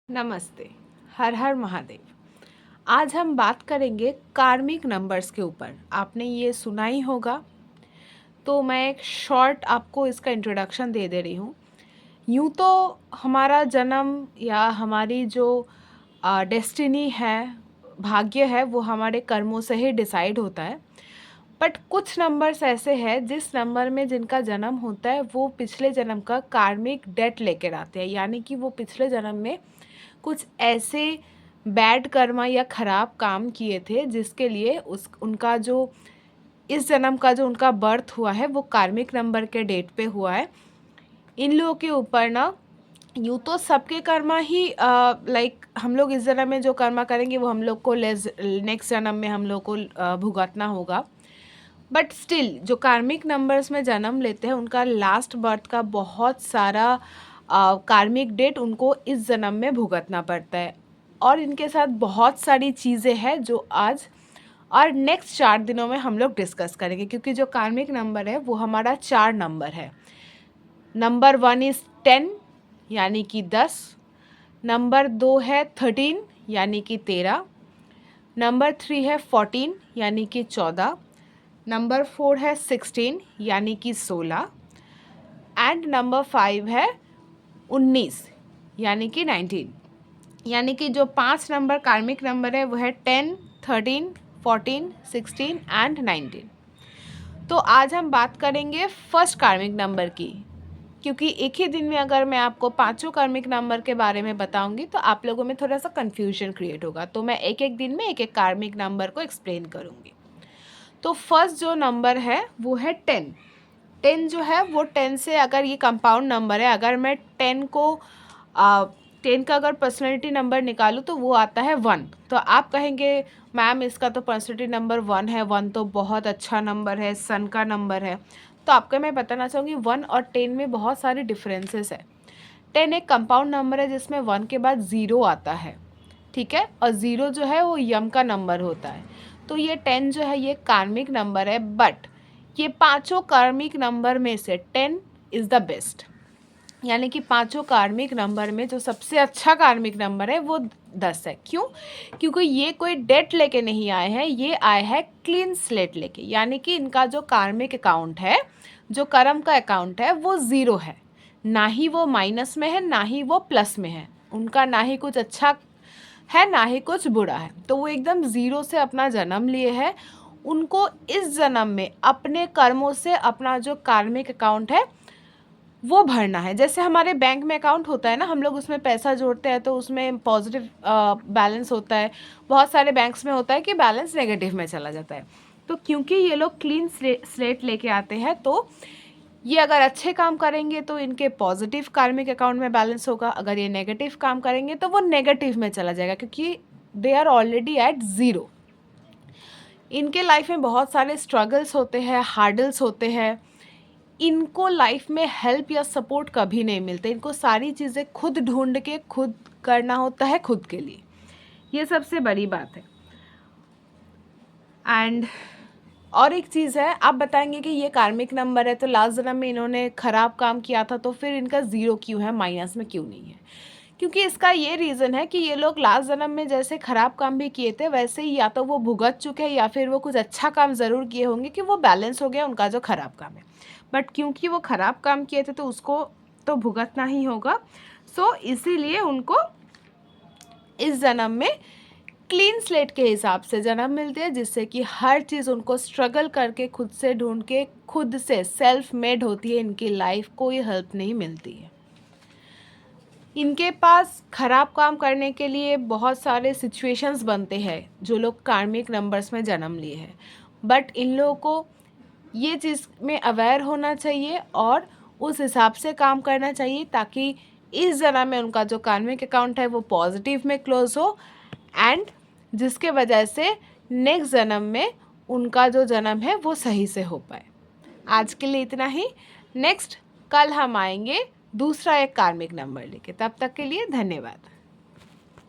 नमस्ते। हर हर महादेव। आज हम बात करेंगे कार्मिक नंबर्स के ऊपर। आपने ये सुना ही होगा, तो मैं एक शॉर्ट आपको इसका इंट्रोडक्शन दे रही हूँ। यूँ तो हमारा जन्म या हमारी जो डेस्टिनी है, भाग्य है, वो हमारे कर्मों से ही डिसाइड होता है। बट कुछ नंबर्स ऐसे हैं जिस नंबर में जिनका जन्म होता है वो पिछले जन्म का कार्मिक डेट लेकर आते हैं, यानी कि वो पिछले जन्म में कुछ ऐसे बैड कर्मा या ख़राब काम किए थे जिसके लिए उनका जो इस जन्म का जो उनका बर्थ हुआ है वो कार्मिक नंबर के डेट पे हुआ है। इन लोगों के ऊपर ना यूँ तो सबके कर्मा ही लाइक हम लोग इस जन्म में जो कर्मा करेंगे वो हम लोग को नेक्स्ट जन्म में हम लोग को भुगतना होगा। बट स्टिल जो कार्मिक नंबर्स में जन्म लेते हैं उनका लास्ट बर्थ का बहुत सारा कार्मिक डेट उनको इस जन्म में भुगतना पड़ता है। और इनके साथ बहुत सारी चीज़ें हैं जो आज और नेक्स्ट 4 दिनों में हम लोग डिस्कस करेंगे, क्योंकि जो कार्मिक नंबर है वो हमारा 4 नंबर है। नंबर 1 इज़ 10 यानी कि 10, नंबर 2 है 13 यानी कि 13, नंबर 3 है 14 यानी कि 14, नंबर 4 है 16 यानी कि 16 एंड नंबर 5 है 19 यानी कि 19। यानी कि जो 5 नंबर कार्मिक नंबर है वो है 10, 13, 14, 16 एंड 19। तो आज हम बात करेंगे फर्स्ट कार्मिक नंबर की, क्योंकि एक ही दिन में अगर मैं आपको पांचों कार्मिक नंबर के बारे में बताऊंगी तो आप लोगों में थोड़ा सा कन्फ्यूजन क्रिएट होगा। तो मैं एक एक दिन में एक एक कार्मिक नंबर को एक्सप्लेन करूंगी। तो फर्स्ट जो नंबर है वो है 10। 10 जो है वो 10 से, अगर ये कंपाउंड नंबर है, अगर मैं 10 को 10 का अगर पर्सनैलिटी नंबर निकालूँ तो वो आता है 1। तो आप कहेंगे मैम इसका तो पर्सनैलिटी नंबर 1 है, 1 तो बहुत अच्छा नंबर है, सन का नंबर है। तो आपको मैं बताना चाहूँगी 1 और 10 में बहुत सारे डिफरेंसेस है। 10 एक कंपाउंड नंबर है जिसमें 1 के बाद 0 आता है, ठीक है, और 0 जो है वो यम का नंबर होता है। तो ये 10 जो है ये कार्मिक नंबर है, बट ये पांचों कार्मिक नंबर में से 10 इज़ द बेस्ट। यानी कि पांचों कार्मिक नंबर में जो सबसे अच्छा कार्मिक नंबर है वो 10 है। क्यों? क्योंकि ये कोई डेट लेके नहीं आए हैं, ये आए हैं क्लीन स्लेट लेके। यानी कि इनका जो कार्मिक अकाउंट है, जो कर्म का अकाउंट है, वो 0 है, ना ही वो माइनस में है ना ही वो प्लस में है। उनका ना ही कुछ अच्छा है ना ही कुछ बुरा है। तो वो एकदम 0 से अपना जन्म लिए है। उनको इस जन्म में अपने कर्मों से अपना जो कार्मिक अकाउंट है वो भरना है। जैसे हमारे बैंक में अकाउंट होता है ना, हम लोग उसमें पैसा जोड़ते हैं तो उसमें पॉजिटिव बैलेंस होता है। बहुत सारे बैंक्स में होता है कि बैलेंस नेगेटिव में चला जाता है। तो क्योंकि ये लोग क्लीन स्लेट लेके आते हैं, तो ये अगर अच्छे काम करेंगे तो इनके पॉजिटिव कार्मिक अकाउंट में बैलेंस होगा, अगर ये नेगेटिव काम करेंगे तो वो नेगेटिव में चला जाएगा, क्योंकि दे आर ऑलरेडी एट 0। इनके लाइफ में बहुत सारे स्ट्रगल्स होते हैं, हार्डल्स होते हैं। इनको लाइफ में हेल्प या सपोर्ट कभी नहीं मिलते। इनको सारी चीज़ें खुद ढूंढ के खुद करना होता है, खुद के लिए। ये सबसे बड़ी बात है। एंड और एक चीज़ है, आप बताएंगे कि ये कार्मिक नंबर है तो लास्ट जन्म में इन्होंने ख़राब काम किया था, तो फिर इनका 0 क्यों है, माइनस में क्यों नहीं है? क्योंकि इसका ये रीज़न है कि ये लोग लास्ट जन्म में जैसे ख़राब काम भी किए थे वैसे ही या तो वो भुगत चुके हैं या फिर वो कुछ अच्छा काम ज़रूर किए होंगे कि वो बैलेंस हो गया उनका जो ख़राब काम है। बट क्योंकि वो ख़राब काम किए थे तो उसको तो भुगतना ही होगा। सो इसीलिए उनको इस जन्म में क्लीन स्लेट के हिसाब से जन्म मिलते हैं, जिससे कि हर चीज़ उनको स्ट्रगल करके खुद से ढूंढ के खुद से सेल्फ मेड होती है। इनकी लाइफ कोई हेल्प नहीं मिलती है। इनके पास ख़राब काम करने के लिए बहुत सारे सिचुएशंस बनते हैं जो लोग कार्मिक नंबर्स में जन्म लिए हैं। बट इन लोगों को ये चीज़ में अवेयर होना चाहिए और उस हिसाब से काम करना चाहिए, ताकि इस जन्म में उनका जो कार्मिक अकाउंट है वो पॉजिटिव में क्लोज हो, एंड जिसके वजह से नेक्स्ट जन्म में उनका जो जन्म है वो सही से हो पाए। आज के लिए इतना ही। नेक्स्ट कल हम आएंगे दूसरा एक कार्मिक नंबर लेके। तब तक के लिए धन्यवाद।